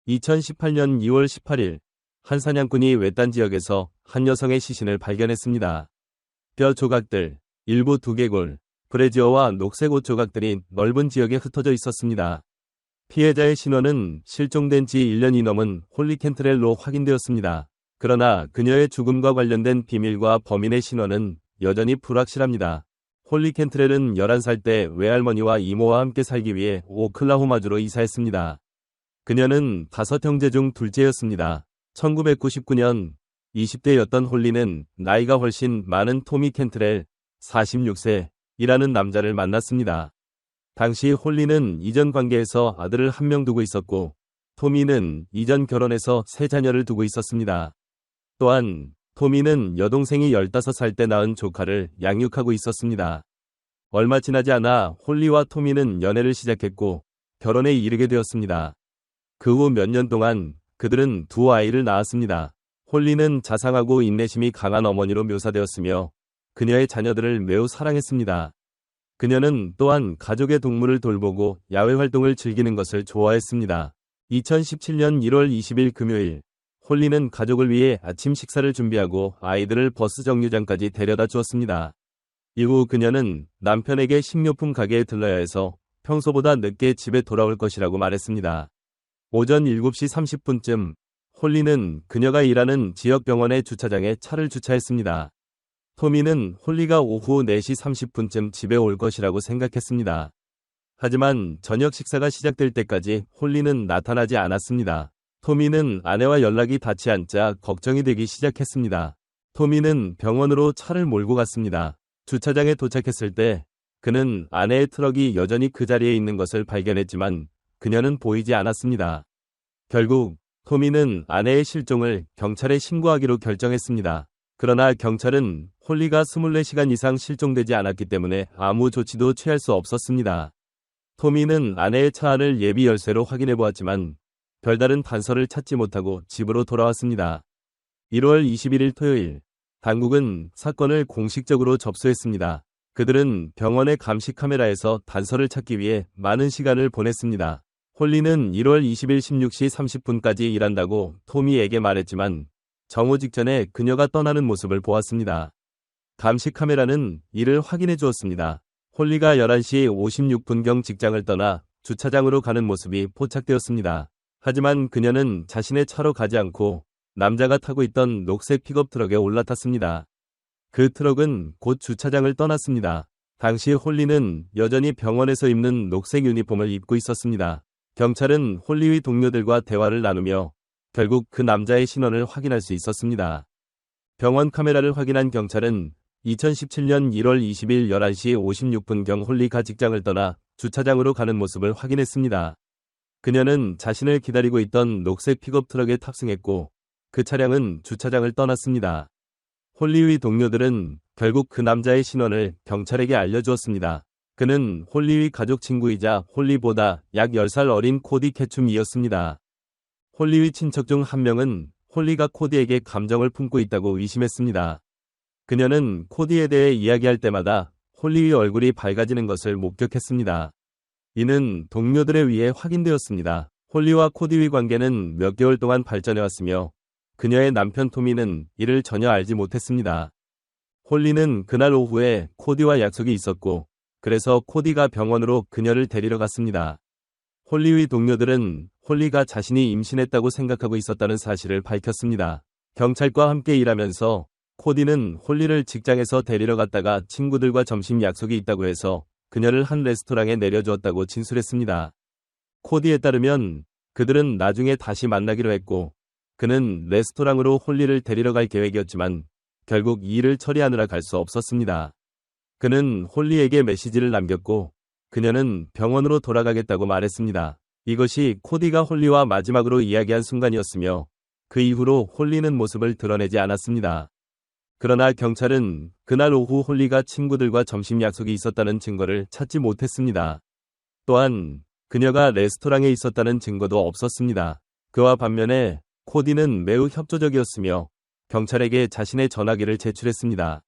2018년 2월 18일 한 사냥꾼이 외딴 지역에서 한 여성의 시신을 발견했습니다. 뼈 조각들, 일부 두개골, 브래지어와 녹색 옷 조각들이 넓은 지역에 흩어져 있었습니다. 피해자의 신원은 실종된 지 1년이 넘은 홀리 캔트렐로 확인되었습니다. 그러나 그녀의 죽음과 관련된 비밀과 범인의 신원은 여전히 불확실합니다. 홀리 캔트렐은 11살 때 외할머니와 이모와 함께 살기 위해 오클라호마주로 이사했습니다. 그녀는 5형제 중 둘째였습니다. 1999년 20대였던 홀리는 나이가 훨씬 많은 토미 캔트렐, 46세이라는 남자를 만났습니다. 당시 홀리는 이전 관계에서 아들을 한 명 두고 있었고, 토미는 이전 결혼해서 3자녀를 두고 있었습니다. 또한 토미는 여동생이 15살 때 낳은 조카를 양육하고 있었습니다. 얼마 지나지 않아 홀리와 토미는 연애를 시작했고 결혼에 이르게 되었습니다. 그 후 몇 년 동안 그들은 2아이를 낳았습니다. 홀리는 자상하고 인내심이 강한 어머니로 묘사되었으며 그녀의 자녀들을 매우 사랑했습니다. 그녀는 또한 가족의 동물을 돌보고 야외 활동을 즐기는 것을 좋아했습니다. 2017년 1월 20일 금요일, 홀리는 가족을 위해 아침 식사를 준비하고 아이들을 버스 정류장까지 데려다 주었습니다. 이후 그녀는 남편에게 식료품 가게에 들러야 해서 평소보다 늦게 집에 돌아올 것이라고 말했습니다. 오전 7시 30분쯤 홀리는 그녀가 일하는 지역 병원의 주차장에 차를 주차했습니다. 토미는 홀리가 오후 4시 30분쯤 집에 올 것이라고 생각했습니다. 하지만 저녁 식사가 시작될 때까지 홀리는 나타나지 않았습니다. 토미는 아내와 연락이 닿지 않자 걱정이 되기 시작했습니다. 토미는 병원으로 차를 몰고 갔습니다. 주차장에 도착했을 때 그는 아내의 트럭이 여전히 그 자리에 있는 것을 발견했지만 그녀는 보이지 않았습니다. 결국 토미는 아내의 실종을 경찰에 신고하기로 결정했습니다. 그러나 경찰은 홀리가 24시간 이상 실종되지 않았기 때문에 아무 조치도 취할 수 없었습니다. 토미는 아내의 차 안을 예비 열쇠로 확인해 보았지만 별다른 단서를 찾지 못하고 집으로 돌아왔습니다. 1월 21일 토요일, 당국은 사건을 공식적으로 접수했습니다. 그들은 병원의 감시 카메라에서 단서를 찾기 위해 많은 시간을 보냈습니다. 홀리는 1월 20일 16시 30분까지 일한다고 토미에게 말했지만 정오 직전에 그녀가 떠나는 모습을 보았습니다. 감시 카메라는 이를 확인해 주었습니다. 홀리가 11시 56분경 직장을 떠나 주차장으로 가는 모습이 포착되었습니다. 하지만 그녀는 자신의 차로 가지 않고 남자가 타고 있던 녹색 픽업 트럭에 올라탔습니다. 그 트럭은 곧 주차장을 떠났습니다. 당시 홀리는 여전히 병원에서 입는 녹색 유니폼을 입고 있었습니다. 경찰은 홀리의 동료들과 대화를 나누며 결국 그 남자의 신원을 확인할 수 있었습니다. 병원 카메라를 확인한 경찰은 2017년 1월 20일 11시 56분경 홀리가 직장을 떠나 주차장으로 가는 모습을 확인했습니다. 그녀는 자신을 기다리고 있던 녹색 픽업 트럭에 탑승했고 그 차량은 주차장을 떠났습니다. 홀리의 동료들은 결국 그 남자의 신원을 경찰에게 알려주었습니다. 그는 홀리의 가족 친구이자 홀리보다 약 10살 어린 코디 캐춤이었습니다. 홀리의 친척 중 한 명은 홀리가 코디에게 감정을 품고 있다고 의심했습니다. 그녀는 코디에 대해 이야기할 때마다 홀리의 얼굴이 밝아지는 것을 목격했습니다. 이는 동료들에 의해 확인되었습니다. 홀리와 코디의 관계는 몇 개월 동안 발전해왔으며 그녀의 남편 토미는 이를 전혀 알지 못했습니다. 홀리는 그날 오후에 코디와 약속이 있었고 그래서 코디가 병원으로 그녀를 데리러 갔습니다. 홀리의 동료들은 홀리가 자신이 임신했다고 생각하고 있었다는 사실을 밝혔습니다. 경찰과 함께 일하면서 코디는 홀리를 직장에서 데리러 갔다가 친구들과 점심 약속이 있다고 해서 그녀를 한 레스토랑에 내려주었다고 진술했습니다. 코디에 따르면 그들은 나중에 다시 만나기로 했고 그는 레스토랑으로 홀리를 데리러 갈 계획이었지만 결국 이 일을 처리하느라 갈 수 없었습니다. 그는 홀리에게 메시지를 남겼고 그녀는 병원으로 돌아가겠다고 말했습니다. 이것이 코디가 홀리와 마지막으로 이야기한 순간이었으며 그 이후로 홀리는 모습을 드러내지 않았습니다. 그러나 경찰은 그날 오후 홀리가 친구들과 점심 약속이 있었다는 증거를 찾지 못했습니다. 또한 그녀가 레스토랑에 있었다는 증거도 없었습니다. 그와 반면에 코디는 매우 협조적이었으며 경찰에게 자신의 전화기를 제출했습니다.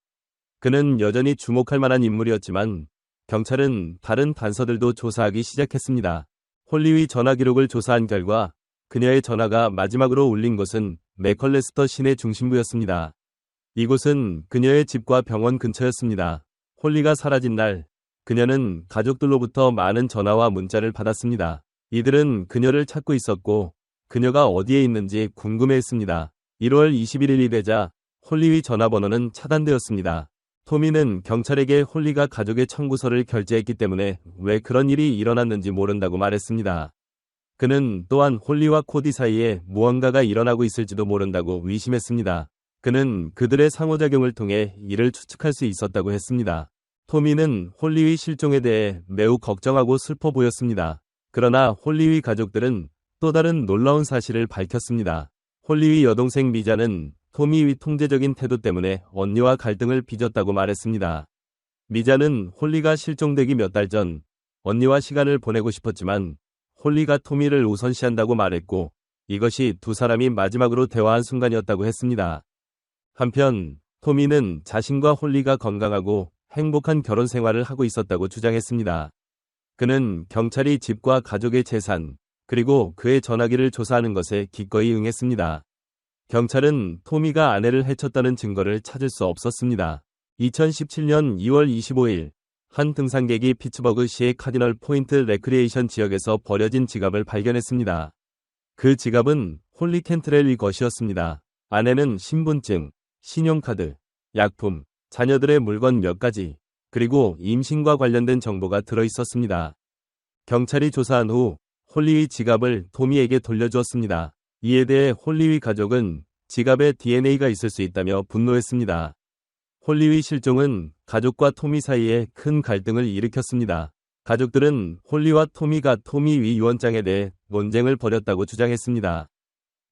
그는 여전히 주목할 만한 인물이었지만 경찰은 다른 단서들도 조사하기 시작했습니다. 홀리의 전화 기록을 조사한 결과 그녀의 전화가 마지막으로 울린 곳은 맥컬레스터 시내 중심부였습니다. 이곳은 그녀의 집과 병원 근처였습니다. 홀리가 사라진 날, 그녀는 가족들로부터 많은 전화와 문자를 받았습니다. 이들은 그녀를 찾고 있었고 그녀가 어디에 있는지 궁금해했습니다. 1월 21일이 되자 홀리의 전화번호는 차단되었습니다. 토미는 경찰에게 홀리가 가족의 청구서를 결제했기 때문에 왜 그런 일이 일어났는지 모른다고 말했습니다. 그는 또한 홀리와 코디 사이에 무언가가 일어나고 있을지도 모른다고 의심했습니다. 그는 그들의 상호작용을 통해 이를 추측할 수 있었다고 했습니다. 토미는 홀리의 실종에 대해 매우 걱정하고 슬퍼 보였습니다. 그러나 홀리의 가족들은 또 다른 놀라운 사실을 밝혔습니다. 홀리의 여동생 미자는 토미의 통제적인 태도 때문에 언니와 갈등을 빚었다고 말했습니다. 미자는 홀리가 실종되기 몇 달 전 언니와 시간을 보내고 싶었지만 홀리가 토미를 우선시한다고 말했고 이것이 두 사람이 마지막으로 대화한 순간이었다고 했습니다. 한편 토미는 자신과 홀리가 건강하고 행복한 결혼 생활을 하고 있었다고 주장했습니다. 그는 경찰이 집과 가족의 재산, 그리고 그의 전화기를 조사하는 것에 기꺼이 응했습니다. 경찰은 토미가 아내를 해쳤다는 증거를 찾을 수 없었습니다. 2017년 2월 25일, 한 등산객이 피츠버그시의 카디널 포인트 레크리에이션 지역에서 버려진 지갑을 발견했습니다. 그 지갑은 홀리 캔트렐의 것이었습니다. 안에는 신분증, 신용카드, 약품, 자녀들의 물건 몇 가지, 그리고 임신과 관련된 정보가 들어있었습니다. 경찰이 조사한 후 홀리의 지갑을 토미에게 돌려주었습니다. 이에 대해 홀리의 가족은 지갑에 DNA가 있을 수 있다며 분노했습니다. 홀리의 실종은 가족과 토미 사이에 큰 갈등을 일으켰습니다. 가족들은 홀리와 토미가 토미 위 유언장에 대해 논쟁을 벌였다고 주장했습니다.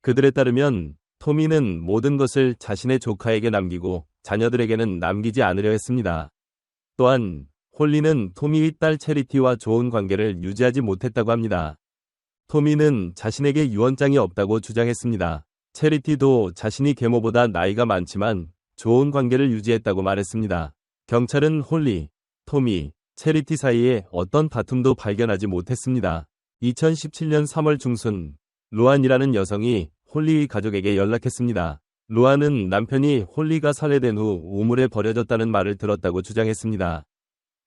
그들에 따르면 토미는 모든 것을 자신의 조카에게 남기고 자녀들에게는 남기지 않으려 했습니다. 또한 홀리는 토미의 딸 체리티와 좋은 관계를 유지하지 못했다고 합니다. 토미는 자신에게 유언장이 없다고 주장했습니다. 체리티도 자신이 계모보다 나이가 많지만 좋은 관계를 유지했다고 말했습니다. 경찰은 홀리, 토미, 체리티 사이에 어떤 다툼도 발견하지 못했습니다. 2017년 3월 중순, 루안이라는 여성이 홀리의 가족에게 연락했습니다. 루안은 남편이 홀리가 살해된 후 우물에 버려졌다는 말을 들었다고 주장했습니다.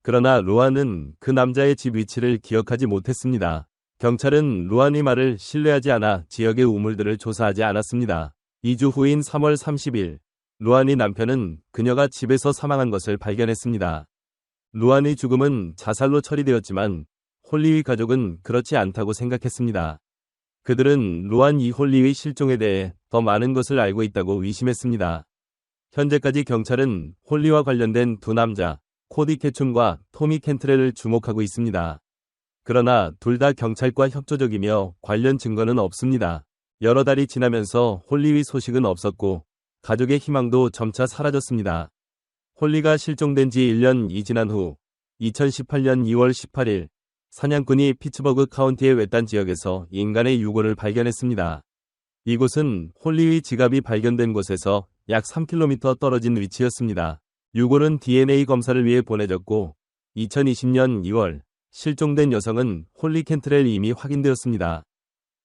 그러나 루안은 그 남자의 집 위치를 기억하지 못했습니다. 경찰은 루안의 말을 신뢰하지 않아 지역의 우물들을 조사하지 않았습니다. 2주 후인 3월 30일, 루안의 남편은 그녀가 집에서 사망한 것을 발견했습니다. 루안의 죽음은 자살로 처리되었지만 홀리의 가족은 그렇지 않다고 생각했습니다. 그들은 루안 홀리의 실종에 대해 더 많은 것을 알고 있다고 의심했습니다. 현재까지 경찰은 홀리와 관련된 두 남자, 코디 캐춤과 토미 캔트렐을 주목하고 있습니다. 그러나 둘 다 경찰과 협조적이며 관련 증거는 없습니다. 여러 달이 지나면서 홀리의 소식은 없었고 가족의 희망도 점차 사라졌습니다. 홀리가 실종된 지 1년이 지난 후 2018년 2월 18일 사냥꾼이 피츠버그 카운티의 외딴 지역에서 인간의 유골을 발견했습니다. 이곳은 홀리의 지갑이 발견된 곳에서 약 3km 떨어진 위치였습니다. 유골은 DNA 검사를 위해 보내졌고 2020년 2월 실종된 여성은 홀리 캔트렐이 이미 확인되었습니다.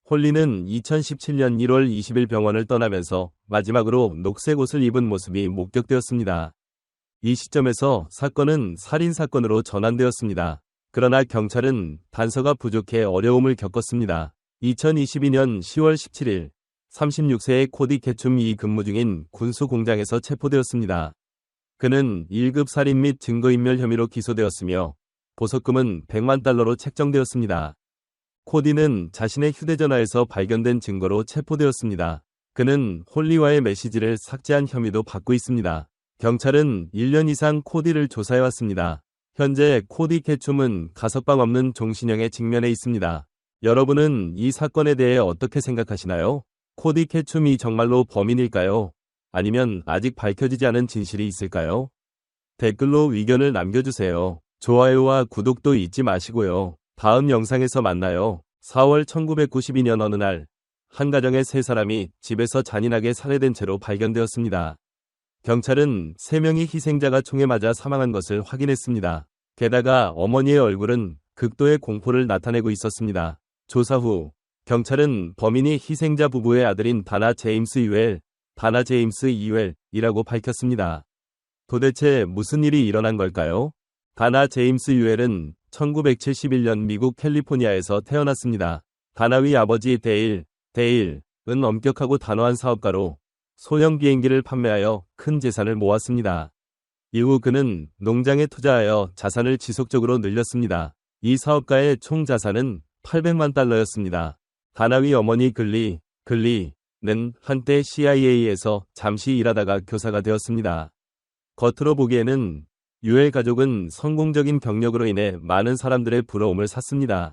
홀리는 2017년 1월 20일 병원을 떠나면서 마지막으로 녹색 옷을 입은 모습이 목격되었습니다. 이 시점에서 사건은 살인사건으로 전환되었습니다. 그러나 경찰은 단서가 부족해 어려움을 겪었습니다. 2022년 10월 17일 36세의 코디 캐춤이 근무 중인 군수 공장에서 체포되었습니다. 그는 1급 살인 및 증거인멸 혐의로 기소되었으며 보석금은 100만 달러로 책정되었습니다. 코디는 자신의 휴대전화에서 발견된 증거로 체포되었습니다. 그는 홀리와의 메시지를 삭제한 혐의도 받고 있습니다. 경찰은 1년 이상 코디를 조사해왔습니다. 현재 코디 캐춤은 가석방 없는 종신형에 직면해 있습니다. 여러분은 이 사건에 대해 어떻게 생각하시나요? 코디 캐춤이 정말로 범인일까요? 아니면 아직 밝혀지지 않은 진실이 있을까요? 댓글로 의견을 남겨주세요. 좋아요와 구독도 잊지 마시고요. 다음 영상에서 만나요. 4월 1992년 어느 날, 한 가정의 세 사람이 집에서 잔인하게 살해된 채로 발견되었습니다. 경찰은 3명의 희생자가 총에 맞아 사망한 것을 확인했습니다. 게다가 어머니의 얼굴은 극도의 공포를 나타내고 있었습니다. 조사 후 경찰은 범인이 희생자 부부의 아들인 다나 제임스 유엘이라고 밝혔습니다. 도대체 무슨 일이 일어난 걸까요? 다나 제임스 유엘은 1971년 미국 캘리포니아에서 태어났습니다. 다나의 아버지 데일은 엄격하고 단호한 사업가로 소형 비행기를 판매하여 큰 재산을 모았습니다. 이후 그는 농장에 투자하여 자산을 지속적으로 늘렸습니다. 이 사업가의 총 자산은 800만 달러였습니다. 다나의 어머니 글리는 한때 CIA에서 잠시 일하다가 교사가 되었습니다. 겉으로 보기에는 유엘 가족은 성공적인 경력으로 인해 많은 사람들의 부러움을 샀습니다.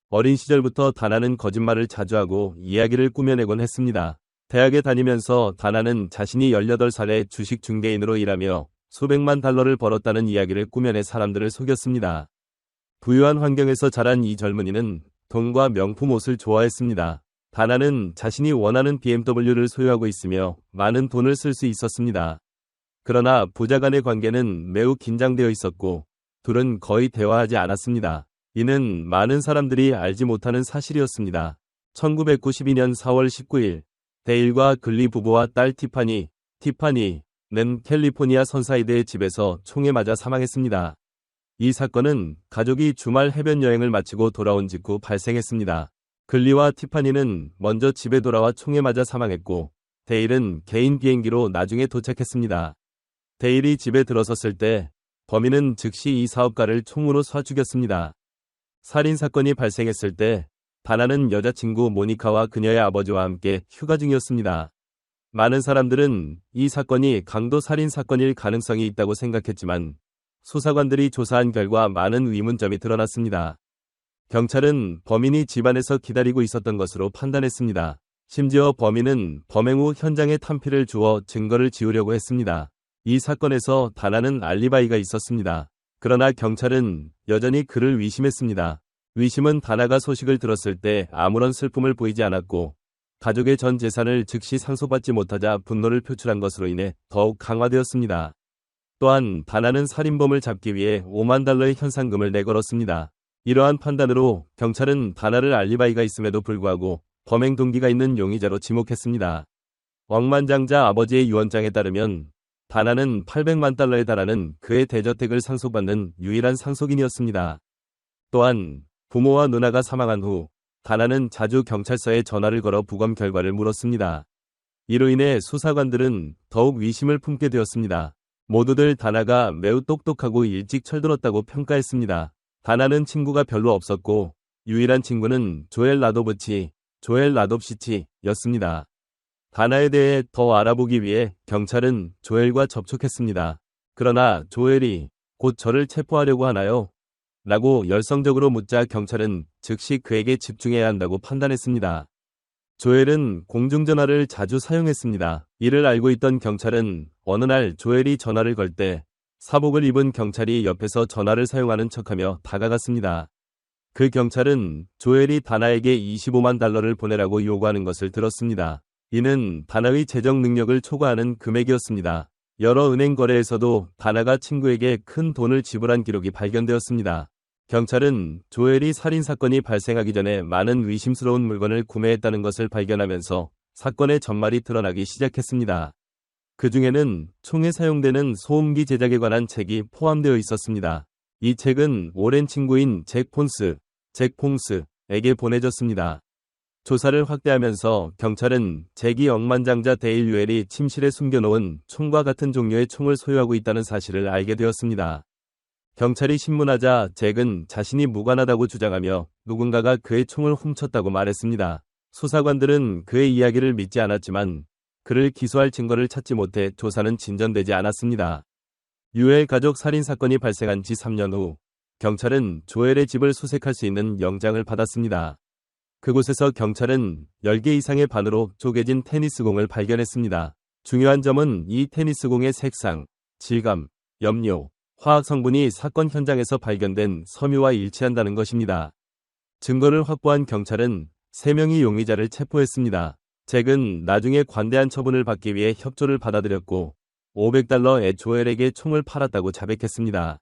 어린 시절부터 다나는 거짓말을 자주 하고 이야기를 꾸며내곤 했습니다. 대학에 다니면서 다나는 자신이 18살에 주식 중개인으로 일하며 수백만 달러를 벌었다는 이야기를 꾸며내 사람들을 속였습니다. 부유한 환경에서 자란 이 젊은이는 돈과 명품 옷을 좋아했습니다. 다나는 자신이 원하는 BMW를 소유하고 있으며 많은 돈을 쓸 수 있었습니다. 그러나 부자 간의 관계는 매우 긴장되어 있었고 둘은 거의 대화하지 않았습니다. 이는 많은 사람들이 알지 못하는 사실이었습니다. 1992년 4월 19일 데일과 글리 부부와 딸 티파니는 캘리포니아 선사이드의 집에서 총에 맞아 사망했습니다. 이 사건은 가족이 주말 해변 여행을 마치고 돌아온 직후 발생했습니다. 글리와 티파니는 먼저 집에 돌아와 총에 맞아 사망했고 데일은 개인 비행기로 나중에 도착했습니다. 데일이 집에 들어섰을 때 범인은 즉시 이 사업가를 총으로 쏴 죽였습니다. 살인사건이 발생했을 때 다나는 여자친구 모니카와 그녀의 아버지와 함께 휴가 중이었습니다. 많은 사람들은 이 사건이 강도 살인사건일 가능성이 있다고 생각했지만 수사관들이 조사한 결과 많은 의문점이 드러났습니다. 경찰은 범인이 집안에서 기다리고 있었던 것으로 판단했습니다. 심지어 범인은 범행 후 현장에 탄피를 주어 증거를 지우려고 했습니다. 이 사건에서 다나는 알리바이가 있었습니다. 그러나 경찰은 여전히 그를 의심했습니다. 의심은 다나가 소식을 들었을 때 아무런 슬픔을 보이지 않았고 가족의 전 재산을 즉시 상속받지 못하자 분노를 표출한 것으로 인해 더욱 강화되었습니다. 또한 다나는 살인범을 잡기 위해 5만 달러의 현상금을 내걸었습니다. 이러한 판단으로 경찰은 다나를 알리바이가 있음에도 불구하고 범행 동기가 있는 용의자로 지목했습니다. 억만장자 아버지의 유언장에 따르면 다나는 800만 달러에 달하는 그의 대저택을 상속받는 유일한 상속인이었습니다. 또한 부모와 누나가 사망한 후 다나는 자주 경찰서에 전화를 걸어 부검 결과를 물었습니다. 이로 인해 수사관들은 더욱 의심을 품게 되었습니다. 모두들 다나가 매우 똑똑하고 일찍 철들었다고 평가했습니다. 다나는 친구가 별로 없었고 유일한 친구는 조엘 라덥시치였습니다. 다나에 대해 더 알아보기 위해 경찰은 조엘과 접촉했습니다. 그러나 조엘이 곧 저를 체포하려고 하나요? 라고 열성적으로 묻자 경찰은 즉시 그에게 집중해야 한다고 판단했습니다. 조엘은 공중전화를 자주 사용했습니다. 이를 알고 있던 경찰은 어느 날 조엘이 전화를 걸 때 사복을 입은 경찰이 옆에서 전화를 사용하는 척하며 다가갔습니다. 그 경찰은 조엘이 다나에게 25만 달러를 보내라고 요구하는 것을 들었습니다. 이는 다나의 재정 능력을 초과하는 금액이었습니다. 여러 은행 거래에서도 다나가 친구에게 큰 돈을 지불한 기록이 발견되었습니다. 경찰은 조엘이 살인사건이 발생하기 전에 많은 의심스러운 물건을 구매했다는 것을 발견하면서 사건의 전말이 드러나기 시작했습니다. 그 중에는 총에 사용되는 소음기 제작에 관한 책이 포함되어 있었습니다. 이 책은 오랜 친구인 잭 퐁스에게 보내졌습니다. 조사를 확대하면서 경찰은 잭이 억만장자 데일 유엘이 침실에 숨겨놓은 총과 같은 종류의 총을 소유하고 있다는 사실을 알게 되었습니다. 경찰이 신문하자 잭은 자신이 무관하다고 주장하며 누군가가 그의 총을 훔쳤다고 말했습니다. 수사관들은 그의 이야기를 믿지 않았지만 그를 기소할 증거를 찾지 못해 조사는 진전되지 않았습니다. 유엘 가족 살인사건이 발생한 지 3년 후 경찰은 조엘의 집을 수색할 수 있는 영장을 받았습니다. 그곳에서 경찰은 10개 이상의 반으로 쪼개진 테니스공을 발견했습니다. 중요한 점은 이 테니스공의 색상, 질감, 염료, 화학 성분이 사건 현장에서 발견된 섬유와 일치한다는 것입니다. 증거를 확보한 경찰은 3명의 용의자를 체포했습니다. 잭은 나중에 관대한 처분을 받기 위해 협조를 받아들였고 500달러에 조엘에게 총을 팔았다고 자백했습니다.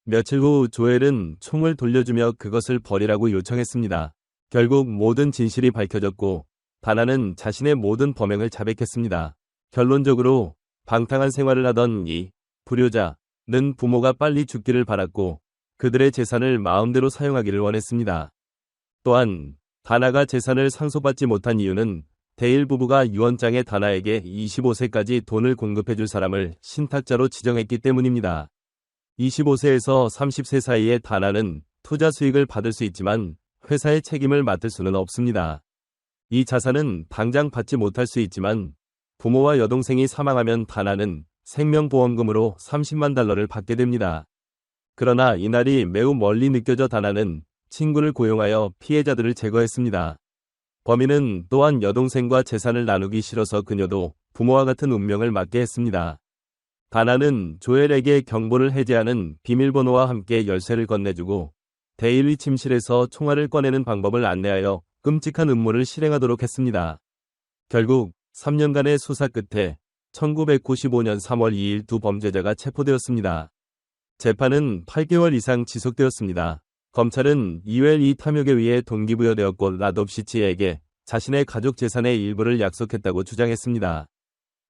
며칠 후 조엘은 총을 돌려주며 그것을 버리라고 요청했습니다. 결국 모든 진실이 밝혀졌고 다나는 자신의 모든 범행을 자백했습니다. 결론적으로 방탕한 생활을 하던 이 불효자는 부모가 빨리 죽기를 바랐고 그들의 재산을 마음대로 사용하기를 원했습니다. 또한 다나가 재산을 상속받지 못한 이유는 대일 부부가 유언장에 다나에게 25세까지 돈을 공급해줄 사람을 신탁자로 지정했기 때문입니다. 25세에서 30세 사이에 다나는 투자 수익을 받을 수 있지만 회사의 책임을 맡을 수는 없습니다. 이 자산은 당장 받지 못할 수 있지만 부모와 여동생이 사망하면 다나는 생명보험금으로 30만 달러를 받게 됩니다. 그러나 이날이 매우 멀리 느껴져 다나는 친구를 고용하여 피해자들을 제거했습니다. 범인은 또한 여동생과 재산을 나누기 싫어서 그녀도 부모와 같은 운명을 맞게 했습니다. 다나는 조엘에게 경보를 해제하는 비밀번호와 함께 열쇠를 건네주고 데일리 침실에서 총알을 꺼내는 방법을 안내하여 끔찍한 음모를 실행하도록 했습니다. 결국 3년간의 수사 끝에 1995년 3월 2일 두 범죄자가 체포되었습니다. 재판은 8개월 이상 지속되었습니다. 검찰은 이웰 이 탐욕에 의해 동기부여되었고 라덥시치에게 자신의 가족 재산의 일부를 약속했다고 주장했습니다.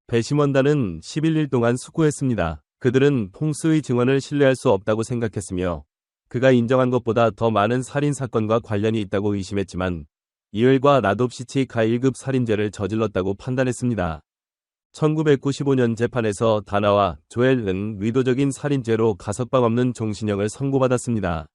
배심원단은 11일 동안 숙고했습니다. 그들은 퐁스의 증언을 신뢰할 수 없다고 생각했으며 그가 인정한 것보다 더 많은 살인사건과 관련이 있다고 의심했지만 이웰과 라덥시치가 1급 살인죄를 저질렀다고 판단했습니다. 1995년 재판에서 다나와 조엘은 의도적인 살인죄로 가석방 없는 종신형을 선고받았습니다.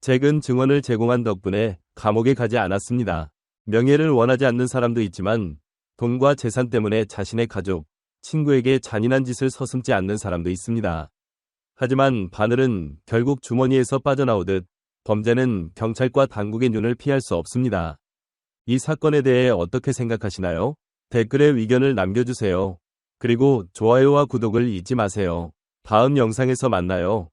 잭은 증언을 제공한 덕분에 감옥에 가지 않았습니다. 명예를 원하지 않는 사람도 있지만 돈과 재산 때문에 자신의 가족, 친구에게 잔인한 짓을 서슴지 않는 사람도 있습니다. 하지만 바늘은 결국 주머니에서 빠져나오듯 범죄는 경찰과 당국의 눈을 피할 수 없습니다. 이 사건에 대해 어떻게 생각하시나요? 댓글에 의견을 남겨주세요. 그리고 좋아요와 구독을 잊지 마세요. 다음 영상에서 만나요.